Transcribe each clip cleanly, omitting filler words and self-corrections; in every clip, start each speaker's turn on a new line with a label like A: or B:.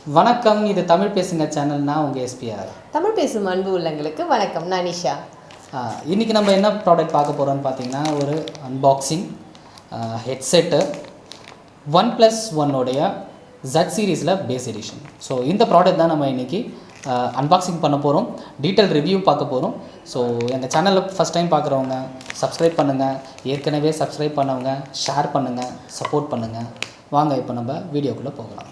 A: வணக்கம், இது தமிழ் பேசுங்க சேனல். நான் உங்கள் எஸ்பிஆர்.
B: தமிழ் பேசும் அன்பு உள்ளங்களுக்கு வணக்கம். நான் நிஷா.
A: இன்றைக்கி நம்ம என்ன ப்ராடக்ட் பார்க்க போகிறோம்னு பார்த்தீங்கன்னா, ஒரு அன்பாக்சிங் ஹெட்செட்டு OnePlus ஒன்னுடைய Z சீரீஸில் பேஸ் எடிஷன். ஸோ இந்த ப்ராடக்ட் தான் நம்ம இன்றைக்கி அன்பாக்சிங் பண்ண போகிறோம், டீட்டெயில் ரிவ்யூ பார்க்க போகிறோம். ஸோ எங்கள் சேனலில் ஃபஸ்ட் டைம் பார்க்குறவங்க சப்ஸ்கிரைப் பண்ணுங்கள், ஏற்கனவே சப்ஸ்கிரைப் பண்ணவங்க ஷேர் பண்ணுங்கள், சப்போர்ட் பண்ணுங்கள். வாங்க இப்போ நம்ம வீடியோக்குள்ளே போகலாம்.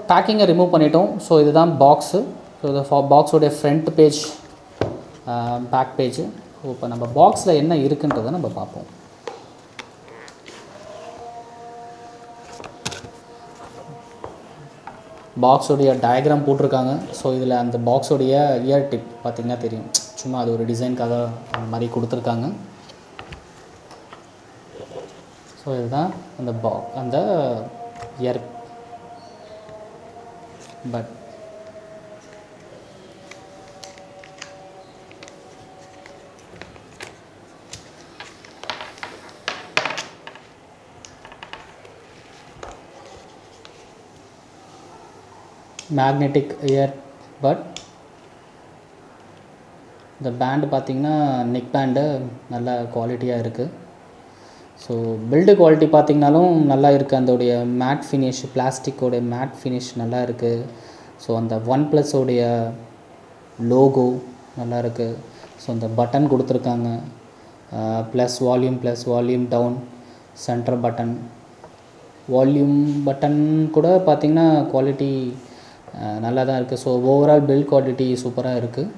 A: பேக்கிங்கை ரிமூவ் பண்ணிட்டோம். ஸோ இதுதான் பாக்ஸு. ஸோ இது பாக்ஸோடைய front page, back page. So இப்போ நம்ம பாக்ஸில் என்ன இருக்குன்றதை நம்ம பார்ப்போம். பாக்ஸோடைய டயக்ராம் போட்டிருக்காங்க. ஸோ இதில் அந்த பாக்ஸோடைய இயர் டிப் பார்த்திங்கன்னா தெரியும், சும்மா அது ஒரு டிசைனுக்காக அந்த மாதிரி கொடுத்துருக்காங்க. ஸோ இதுதான் அந்த year but magnetic year but இந்த பேண்டு பார்த்திங்கன்னா நெக் பேண்டு நல்ல குவாலிட்டியாக இருக்குது. ஸோ பில்டு குவாலிட்டி பார்த்திங்கனாலும் நல்லா இருக்குது. அதோடைய மேட் ஃபினிஷ், பிளாஸ்டிக்கோடைய மேட் ஃபினிஷ் நல்லா இருக்குது. ஸோ அந்த OnePlus உடைய லோகோ நல்லா இருக்குது. ஸோ அந்த பட்டன் கொடுத்துருக்காங்க, plus volume down, centre button, volume button கூட பார்த்திங்கன்னா குவாலிட்டி நல்லா தான் இருக்குது. ஸோ ஓவரால் பில்ட் குவாலிட்டி சூப்பராக இருக்குது.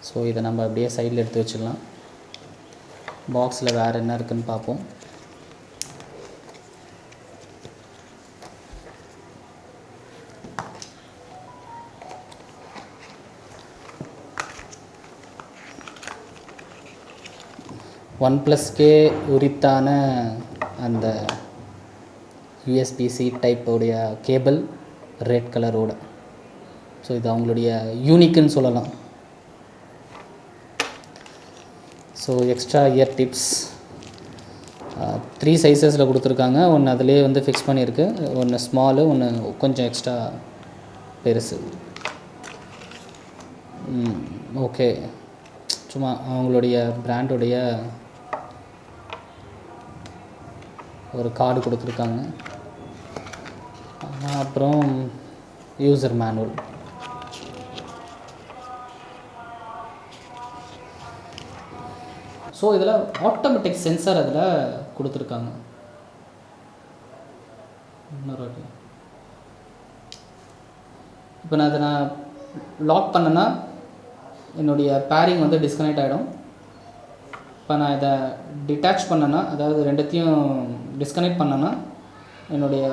A: ஸோ இதை நம்ம அப்படியே சைடில் எடுத்து வச்சிடலாம். பாக்ஸில் வேறு என்ன இருக்குதுன்னு பார்ப்போம். OnePlusக்கே உரித்தான அந்த USB-C டைப்போடைய கேபிள், ரெட் கலரோட. ஸோ இது அவங்களுடைய யூனிக்குன்னு சொல்லலாம். ஸோ எக்ஸ்ட்ரா இயர் டிப்ஸ் 3 சைஸஸில் கொடுத்துருக்காங்க. ஒன்று அதிலே வந்து ஃபிக்ஸ் பண்ணியிருக்கு, ஒன்று ஸ்மாலு, ஒன்று கொஞ்சம் எக்ஸ்ட்ரா பெருசு. ஓகே, சும்மா அவங்களுடைய பிராண்டுடைய ஒரு கார்டு கொடுத்துருக்காங்க. அப்புறம் யூசர் மேனுவல். ஸோ இதில் ஆட்டோமேட்டிக் சென்சார் அதில் கொடுத்துருக்காங்க. இப்போ நான் லாக் பண்ணேன்னா என்னுடைய பேரிங் வந்து டிஸ்கனெக்ட் ஆகிடும். இப்போ நான் இதை டிட்டாச் பண்ணேன்னா, அதாவது ரெண்டுத்தையும் டிஸ்கனெக்ட் பண்ணேன்னா என்னுடைய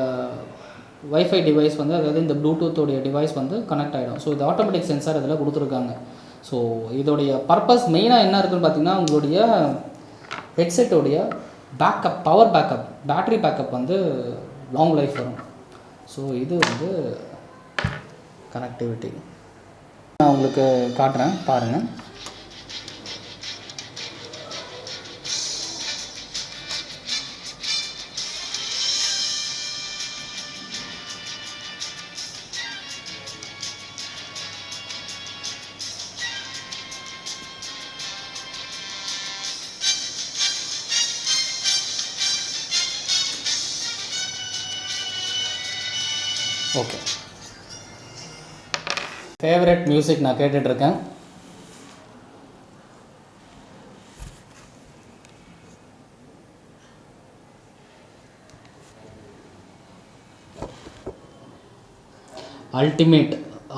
A: வைஃபை டிவைஸ் வந்து, அதாவது இந்த ப்ளூடூத்தோடைய டிவைஸ் வந்து கனெக்ட் ஆகிடும். ஸோ இது ஆட்டோமேட்டிக் சென்சார் இதில் கொடுத்துருக்காங்க. ஸோ இதோடைய பர்பஸ் மெயினாக என்ன இருக்குதுன்னு பார்த்திங்கன்னா, உங்களுடைய ஹெட்செட்டோடைய backup, power backup, battery backup வந்து லாங் லைஃப் வரும். ஸோ இது வந்து கனெக்டிவிட்டி. நான் உங்களுக்கு காட்டுறேன், பாருங்கள். ஓகே, ஃபேவரட் மியூசிக் நான் கேட்டுட்ருக்கேன். Ultimate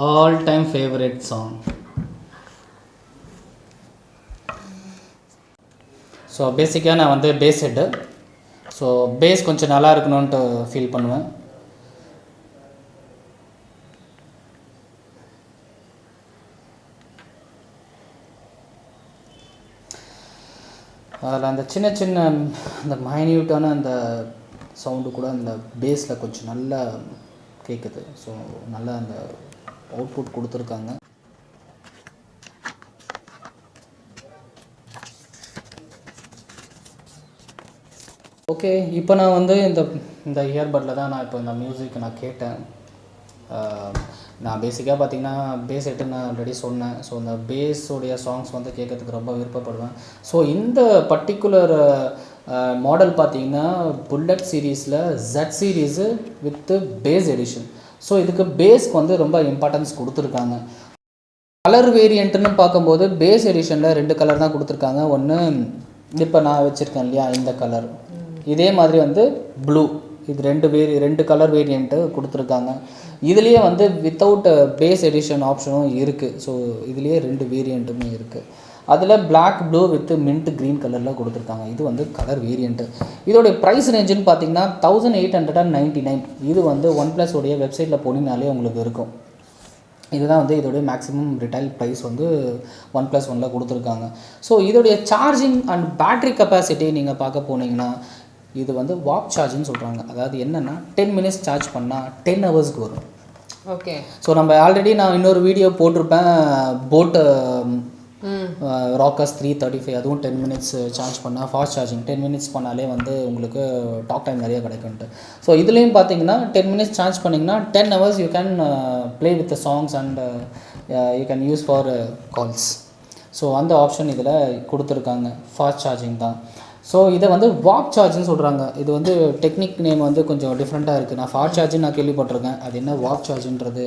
A: all time favourite song. So பேசிக்காக நான் வந்து பேஸ் ஹெட்டு. ஸோ பேஸ் கொஞ்சம் நல்லா இருக்கணும்ன்ட்டு ஃபீல் பண்ணுவேன். அதில் அந்த சின்ன சின்ன அந்த மைன்யூட்டான அந்த சவுண்டு கூட அந்த பேஸில் கொஞ்சம் நல்லா கேட்குது. ஸோ நல்லா அந்த அவுட்புட் கொடுத்துருக்காங்க. ஓகே, இப்போ நான் வந்து இந்த இயர்பட்டில் தான் நான் இப்போ இந்த மியூசிக் நான் கேட்டேன். நான் பேசிக்காக பார்த்தீங்கன்னா பேஸ் ஹெட்டு நான் ஆல்ரெடி சொன்னேன். ஸோ இந்த பேஸோடைய சாங்ஸ் வந்து கேட்கறதுக்கு ரொம்ப விருப்பப்படுவேன். ஸோ இந்த பர்டிகுலர் மாடல் பார்த்தீங்கன்னா புல்லட் சீரீஸில் jet series with base edition. So இதுக்கு பேஸ்க்கு வந்து ரொம்ப இம்பார்ட்டன்ஸ் கொடுத்துருக்காங்க. கலர் வேரியண்ட்டுன்னு பார்க்கும்போது பேஸ் எடிஷனில் 2 கலர் தான் கொடுத்துருக்காங்க. ஒன்று இப்போ நான் வச்சுருக்கேன் இல்லையா இந்த கலர், இதே மாதிரி வந்து ப்ளூ, இது 2 கலர் வேரியண்ட்டு கொடுத்துருக்காங்க. இதுலேயே வந்து வித்தவுட் பேஸ் எடிஷன் ஆப்ஷனும் இருக்குது. ஸோ இதுலேயே 2 வேரியண்ட்டுமே இருக்குது. அதில் black blue with mint green கலரில் கொடுத்துருக்காங்க. இது வந்து கலர் வேரியண்ட்டு. இதோடைய ப்ரைஸ் ரேஞ்சுன்னு பார்த்தீங்கன்னா 1899. இது வந்து OnePlus உடைய வெப்சைட்டில் போனீங்கனாலே உங்களுக்கு இருக்கும். இதுதான் வந்து இதோடைய மேக்ஸிமம் ரிட்டைல் ப்ரைஸ் வந்து OnePlus 1ல் கொடுத்துருக்காங்க. ஸோ இதோடைய சார்ஜிங் அண்ட் பேட்ரி கெப்பாசிட்டி நீங்கள் பார்க்க போனீங்கன்னா இது வந்து வாப் சார்ஜின்னு சொல்கிறாங்க. அதாவது என்னென்னா 10 மினிட்ஸ் சார்ஜ் பண்ணால் 10 ஹவர்ஸ்க்கு வரும்.
B: ஓகே.
A: ஸோ நம்ம ஆல்ரெடி நான் இன்னொரு வீடியோ போட்டிருப்பேன் போட்டு ராக்கர்ஸ் 335, அதுவும் 10 மினிட்ஸ் சார்ஜ் பண்ணால் ஃபாஸ்ட் சார்ஜிங் 10 மினிட்ஸ் பண்ணாலே வந்து உங்களுக்கு டாக் டைம் நிறைய கிடைக்குன்ட்டு. ஸோ இதுலேயும் பார்த்தீங்கன்னா 10 மினிட்ஸ் சார்ஜ் பண்ணிங்கன்னா 10 hours you can play with the songs and you can use for calls. So அந்த ஆப்ஷன் இதில் கொடுத்துருக்காங்க. ஃபாஸ்ட் சார்ஜிங் தான். ஸோ இதை வந்து வாப் சார்ஜ்னு சொல்கிறாங்க. இது வந்து டெக்னிக் நேம் வந்து கொஞ்சம் டிஃப்ரெண்ட்டாக இருக்குது. நான் ஃபாஸ்ட் சார்ஜ்னு நான் கேள்விப்பட்டிருக்கேன். அது என்ன வாப் சார்ஜுன்றது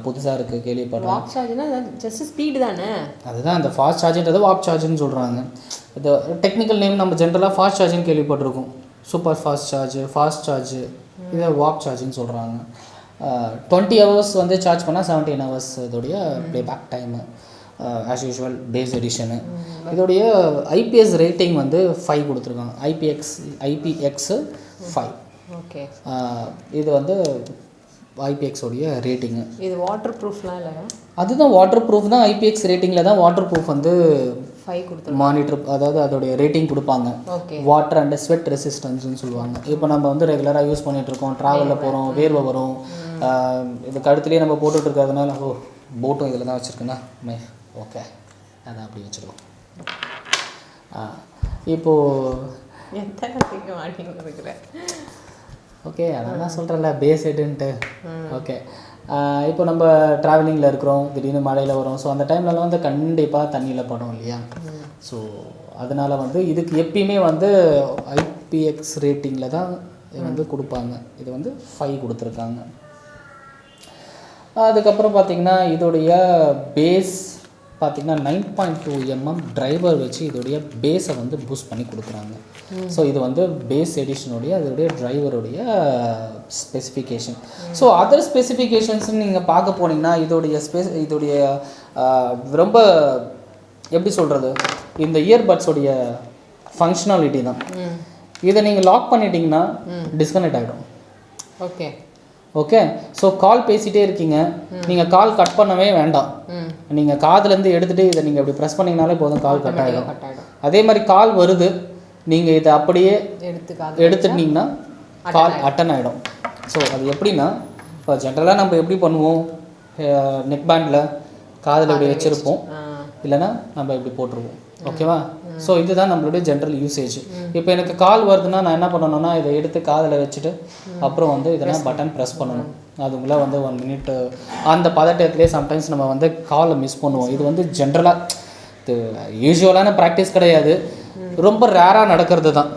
A: புதுசாக இருக்குது, கேள்விப்படுறேன்.
B: வாப் சார்ஜ்னா ஜஸ்ட் ஸ்பீடு தானே. அதுதான்
A: அந்த ஃபாஸ்ட் சார்ஜுன்றது வாப் சார்ஜுன்னு சொல்கிறாங்க. இது டெக்னிக்கல் நேம் நம்ம ஜென்ரலாக ஃபாஸ்ட் சார்ஜுன்னு கேள்விப்பட்டிருக்கோம். சூப்பர் ஃபாஸ்ட் சார்ஜு இதை வாப் சார்ஜுன்னு சொல்கிறாங்க. 20 ஹவர்ஸ் வந்து சார்ஜ் பண்ணால் 17 ஹவர்ஸ் இதோடைய playback time. As usual base edition. இதோடைய ஐபிஎஸ் ரேட்டிங் வந்து 5 கொடுத்துருக்காங்க. ஐபிஎக்ஸ் 5.
B: ஓகே.
A: இது வந்து ஐபிஎக்ஸ் உடைய ரேட்டிங்கு.
B: இது வாட்டர் ப்ரூஃப்லாம் இல்லை.
A: அதுதான் வாட்டர் ப்ரூஃப் தான். ஐபிஎக்ஸ் ரேட்டிங்கில் தான் வாட்டர் ப்ரூஃப் வந்து
B: 5 கொடுத்துருக்காங்க.
A: மானிட்டர், அதாவது அதோடைய ரேட்டிங் கொடுப்பாங்க. வாட்டர் அண்ட் ஸ்வெட் ரெசிஸ்டன்ஸ்னு சொல்லுவாங்க. இப்போ நம்ம வந்து ரெகுலராக யூஸ் பண்ணிகிட்ருக்கோம், ட்ராவலில் போகிறோம், வேர்வை வரும், இது கழுத்துலேயே நம்ம போட்டுட்ருக்கிறதுனால போட்டும் இதில் தான் வச்சுருக்குன்னா ஓகே அதான் அப்படி வச்சுருக்கோம். இப்போது ஓகே அதான் நான் சொல்கிறேன்ல பேஸ் ஹெட்டுன்ட்டு. ஓகே, இப்போ நம்ம ட்ராவலிங்கில் இருக்கிறோம், திடீர்னு மழையில் வரும். ஸோ அந்த டைம்லலாம் வந்து கண்டிப்பாக தண்ணியில் படும் இல்லையா. ஸோ அதனால் வந்து இதுக்கு எப்பயுமே வந்து ஐபிஎக்ஸ் ரேட்டிங்கில் தான் வந்து கொடுப்பாங்க. இது வந்து 5 கொடுத்துருக்காங்க. அதுக்கப்புறம் பார்த்திங்கன்னா இதோடைய பேஸ் பார்த்திங்கன்னா 9.2 mm டிரைவர் வச்சு இதோடைய பேஸை வந்து பூஸ்ட் பண்ணி கொடுக்குறாங்க. ஸோ இது வந்து பேஸ் எடிஷனுடைய அதோடைய டிரைவருடைய ஸ்பெசிஃபிகேஷன். ஸோ அதர் ஸ்பெசிஃபிகேஷன்ஸ்ன்னு நீங்கள் பார்க்க போனீங்கன்னா இதோடைய ரொம்ப எப்படி சொல்கிறது, இந்த இயர்பட்ஸோடைய ஃபங்க்ஷனாலிட்டி தான். இதை நீங்கள் லாக் பண்ணிட்டீங்கன்னா டிஸ்கனெக்ட் ஆகிடும்.
B: Okay
A: okay. ஸோ கால் பேசிகிட்டே இருக்கீங்க, நீங்கள் கால் கட் பண்ணவே வேண்டாம். நீங்கள் காதுலேருந்து எடுத்துகிட்டு இதை நீங்கள் இப்படி ப்ரெஸ் பண்ணிங்கனாலே போதும், கால் கட் ஆகிடும். அதே மாதிரி கால் வருது, நீங்கள் இதை அப்படியே எடுத்துட்டிங்கன்னா கால் அட்டன் ஆகிடும். ஸோ அது எப்படின்னா, இப்போ ஜென்ரலாக நம்ம எப்படி பண்ணுவோம், நெக் பேண்டில் காதில் இப்படி வச்சுருப்போம், இல்லைன்னா நம்ம இப்படி போட்டுருவோம். ஓகேவா. ஸோ இதுதான் நம்மளுடைய ஜென்ரல் யூசேஜ். இப்போ எனக்கு கால் வருதுன்னா நான் என்ன பண்ணணும்னா இதை எடுத்து காதில் வச்சுட்டு அப்புறம் வந்து இதெல்லாம் பட்டன் ப்ரெஸ் பண்ணணும். அதுக்குள்ளே வந்து 1 மினிட் அந்த பதட்டத்திலே சம்டைம்ஸ் நம்ம வந்து காலை மிஸ் பண்ணுவோம். இது வந்து ஜென்ரலாக இது யூஸ்வலான ப்ராக்டிஸ் கிடையாது, ரொம்ப ரேராக நடக்கிறது தான்.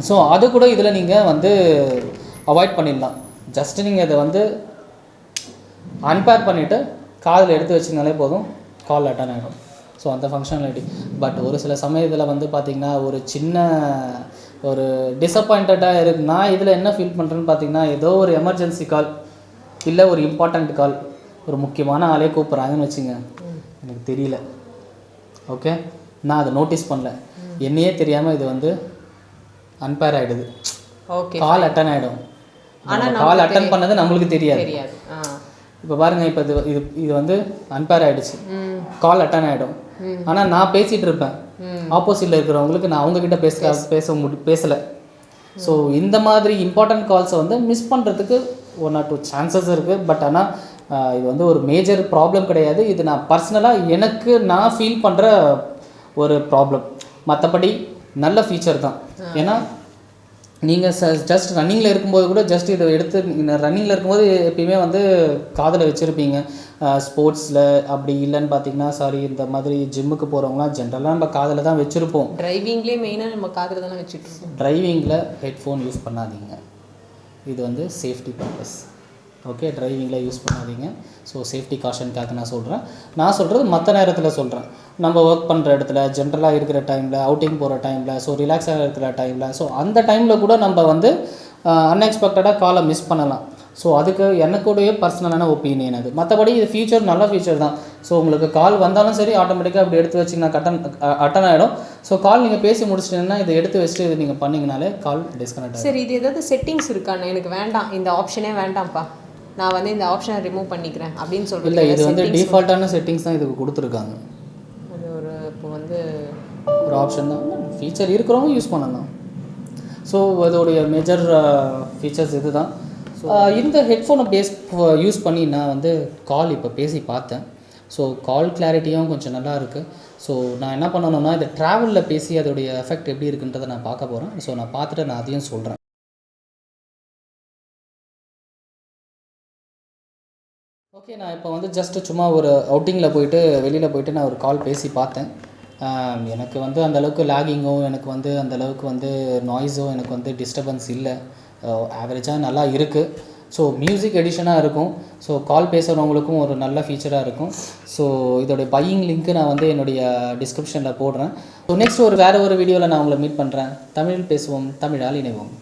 A: ஸோ அது கூட இதில் நீங்கள் வந்து அவாய்ட் பண்ணிடலாம். ஜஸ்ட்டு நீங்கள் இதை வந்து அன்பேர் பண்ணிவிட்டு காதில் எடுத்து வச்சிங்கனாலே போதும், கால் அட்டன் ஆகிடும். ஸோ அந்த ஃபங்க்ஷனாலிட்டி. பட் ஒரு சில சமயத்தில் வந்து பார்த்திங்கன்னா ஒரு சின்ன ஒரு டிசப்பாயிண்டடாக இருக்குது. நான் இதில் என்ன ஃபீல் பண்ணுறேன்னு பார்த்திங்கன்னா, ஏதோ ஒரு எமர்ஜென்சி கால் இல்லை ஒரு இம்பார்ட்டண்ட் கால், ஒரு முக்கியமான ஆளே கூப்பிட்றாங்கன்னு வச்சுங்க, எனக்கு தெரியல, ஓகே, நான் அதை நோட்டீஸ் பண்ணல, என்னையே தெரியாமல் இது வந்து அன்பேர் ஆகிடுது,
B: ஓகே,
A: கால் அட்டன் ஆகிடும். ஆனால் கால் அட்டன் பண்ணது நம்மளுக்கு தெரியாது. இப்போ பாருங்கள், இப்போ இது வந்து அன்பேர் ஆகிடுச்சு, கால் அட்டன் ஆகிடும். ஆனால் நான் பேசிகிட்டு இருப்பேன், ஆப்போசிட்டில் இருக்கிறவங்களுக்கு நான் அவங்கக்கிட்ட பேசலை. ஸோ இந்த மாதிரி இம்பார்ட்டண்ட் கால்ஸை வந்து மிஸ் பண்ணுறதுக்கு 1 or 2 சான்சஸ் இருக்குது. பட் ஆனால் இது வந்து ஒரு மேஜர் ப்ராப்ளம் கிடையாது. இது நான் பர்சனலாக நான் ஃபீல் பண்ணுற ஒரு ப்ராப்ளம். மற்றபடி நல்ல ஃபீச்சர் தான். ஏன்னா நீங்கள் ஜஸ்ட் ரன்னிங்கில் இருக்கும்போது கூட ஜஸ்ட் இதை எடுத்து ரன்னிங்கில் இருக்கும்போது எப்பயுமே வந்து காதில் வச்சுருப்பீங்க. ஸ்போர்ட்ஸில் அப்படி இல்லைன்னு பார்த்தீங்கன்னா, இந்த மாதிரி ஜிம்முக்கு போகிறவங்களாம் ஜென்ரலாக நம்ம காதில் தான் வச்சுருப்போம்.
B: டிரைவிங்லேயே மெயினாக நம்ம காதில் தானே வச்சுட்ருப்போம்.
A: டிரைவிங்கில் ஹெட்ஃபோன் யூஸ் பண்ணாதீங்க, இது வந்து சேஃப்டி பர்பஸ். ஓகே, டிரைவிங்கில் யூஸ் பண்ணாதீங்க. ஸோ சேஃப்டி காஷனுக்காக நான் சொல்கிறது மற்ற நேரத்தில் சொல்கிறேன். நம்ம ஒர்க் பண்ணுற இடத்துல, ஜென்ரலாக இருக்கிற டைமில், அவுட்டிங் போகிற டைமில், ஸோ ரிலாக்ஸாக இருக்கிற டைமில், ஸோ அந்த டைமில் கூட நம்ம வந்து அன்எக்ஸ்பெக்டடாக காலை மிஸ் பண்ணலாம். ஸோ அதுக்கு எனக்குடைய பர்சனலான ஒப்பீனியன் அது. மற்றபடி இது ஃபீச்சர் நல்ல ஃபீச்சர் தான். ஸோ உங்களுக்கு கால் வந்தாலும் சரி, ஆட்டோமேட்டிக்காக அப்படி எடுத்து வச்சிங்கன்னா அட்டன் ஆகிடும். ஸோ கால் நீங்கள் பேசி முடிச்சிட்டிங்கன்னா இதை எடுத்து வச்சுட்டு இது நீங்கள் பண்ணிங்கனாலே கால் டிஸ்கனெக்ட் ஆகும்.
B: சரி, இது ஏதாவது செட்டிங்ஸ் இருக்காண்ணா? எனக்கு வேண்டாம், இந்த ஆப்ஷனே வேண்டாம்ப்பா, நான் வந்து இந்த ஆப்ஷனை ரிமூவ் பண்ணிக்கிறேன் அப்படின்னு சொல்லிட்டு.
A: இல்லை, இது வந்து டிஃபால்ட்டான செட்டிங்ஸ் தான் இதுக்கு கொடுத்துருக்காங்க.
B: அது ஒரு இப்போ வந்து
A: ஒரு ஆப்ஷன் தான், ஃபீச்சர் இருக்கிறவங்க யூஸ் பண்ணலாம். ஸோ அதோடைய மேஜர் ஃபீச்சர்ஸ் இது தான். இந்த ஹெட்ஃபோனை யூஸ் பண்ணி நான் வந்து கால் இப்போ பேசி பார்த்தேன். ஸோ கால் கிளாரிட்டியும் கொஞ்சம் நல்லா இருக்குது. ஸோ நான் என்ன பண்ணணும்னா, இதை ட்ராவலில் பேசி அதோடைய எஃபெக்ட் எப்படி இருக்குன்றதை நான் பார்க்க போகிறேன். ஸோ நான் பார்த்துட்டு நான் அதையும் சொல்கிறேன். ஓகே, நான் இப்போ வந்து ஜஸ்ட்டு சும்மா ஒரு அவுட்டிங்கில் வெளியில் போயிட்டு நான் ஒரு கால் பேசி பார்த்தேன். எனக்கு வந்து அந்தளவுக்கு லேகிங்கோ, எனக்கு வந்து அந்தளவுக்கு வந்து நாய்ஸோ, எனக்கு வந்து டிஸ்டர்பன்ஸ் இல்லை. ஆவரேஜாக நல்லா இருக்குது. ஸோ மியூசிக் எடிஷனாக இருக்கும். ஸோ கால் பேசுகிறவங்களுக்கும் ஒரு நல்ல ஃபீச்சராக இருக்கும். ஸோ இதோடைய பையிங் லிங்க்கு நான் வந்து என்னுடைய டிஸ்கிரிப்ஷனில் போடுறேன். ஸோ நெக்ஸ்ட் வேறு ஒரு வீடியோவில் நான் உங்களை மீட் பண்ணுறேன். தமிழில் பேசுவோம், தமிழால் இணைவோம்.